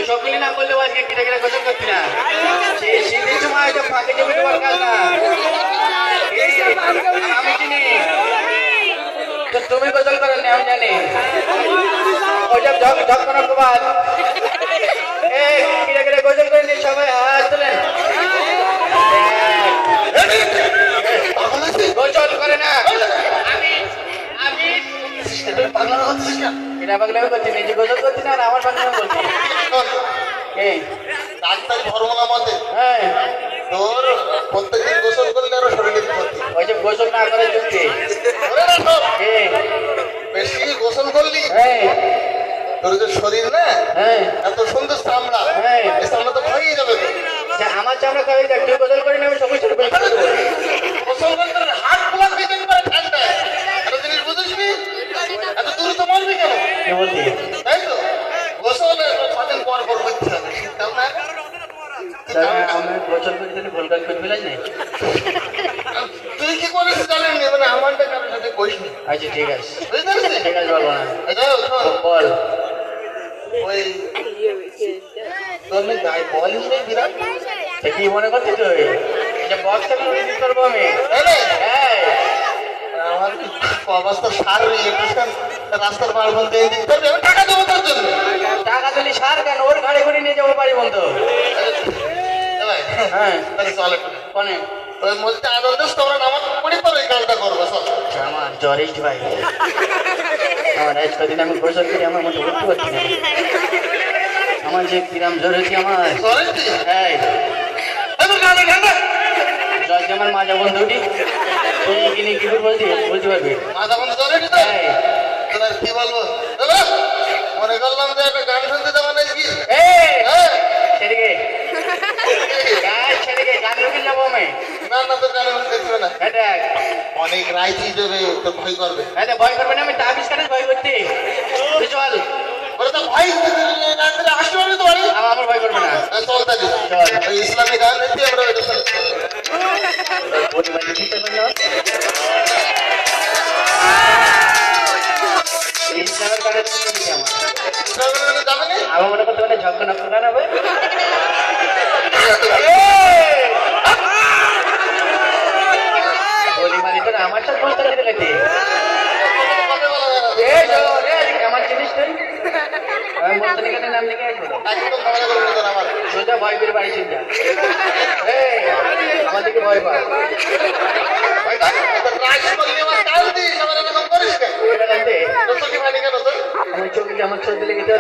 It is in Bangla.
সকলে না বললেও আজকে কিটা কিটা গোসল করছি না সেই শীতের সময় তো ফাঁকে জমি তোমার কাজ না আমি চিনি তো তুমি গোসল করেন আমি জানি ওই সব ঝক করার বাদ কিটা কিটা গোসল করে নিয়ে সবাই হাত তোলেন গোসল করে না আমি এটা পাগলামি করছি নিজে গোসল করছি না আমার পাগলামি বলছি ডাক্তার ধর্মনা মতে হ্যাঁ তোর প্রত্যেকদিন গোসল করলে আরো শরীরে ক্ষতি ওই যে গোসল না করার যুক্তি বেশি গোসল করলি তোর যে শরীর না এত সুন্দর চামড়া এই চামড়া তো খাইয়ে যাবে আমার চামড়া খাইয়ে যাক তুই গোসল করি না আমি সবাই ছোট গোসল করতে হাত খোলা হয়ে যেতে পারে ঠান্ডায় এত জিনিস বুঝিসনি এত দূর তো মরবি কেন তাই তো গোসল 6 দিন পর পর করতে হবে শীতকাল না আমি গোসল করি তাহলে ভুল কাজ করে ফেলাস নাই তুই কি করিস জানেন না মানে আমারটা কারোর সাথে কইস না আচ্ছা ঠিক আছে বুঝতে পারছিস ঠিক আছে বলবো না বল বল ওই তোর গায়ে বলিস নেই বিরাট কি মনে করছিস তুই এটা বক্স আমি দিতে পারবো আমি হ্যাঁ আমার অবস্থা সার রাস্তার পার বলতে দিতে হবে আমি টাকা দেবো তোর জন্য টাকা দিলি সার কেন ওর গাড়ি করে নিয়ে যাবো পারি বলতো হ্যাঁ তাহলে চল একটু কোনে ওই মসজিদে আদর দিস তোমরা নামাজ পড়ি পরে এই কাজটা করবো চল আমার জ্বরেই ভাই আমার আজ কদিন আমি গোসল করি আমার মধ্যে উঠতে পারছি না আমার যে কিরাম জ্বর হয়েছে আমার হ্যাঁ জ্বর যে আমার মাজা বন্ধুটি তুমি কিনে কি বলছি বলতে পারবি মাজা বন্ধু জ্বর হয়েছে তো তোর কি বলবো মনে করলাম যে একটা গান শুনতে যাবো না কি সেদিকে সেদিকে গান রুকিয়ে যাবো আমি না না তোর গান দেখবে না দেখ অনেক রাইতি দেবে তোর ভয় করবে ভয় করবে না আমি তাবিজ কাটে ভয় করতে তুই চল ওরা তো ভয় আসতে পারবে তো বাড়ি আমার ভয় করবে না চল তাহলে চল ইসলামী গান নিতে আমরা ইসলামের গানের যাবে না আমার মনে করতে মানে ঝক্ক নক্ক গান হবে বলি মারি তোর আমার সাথে বলতে গেলে আমার জিনিস তুই আমি বলতে গেলে নাম লিখে আসবো সোজা ভয় করে বাড়ি চিন্তা আমাদেরকে ভয় পা আমার চোখে আমার চোখ দিলে গেছে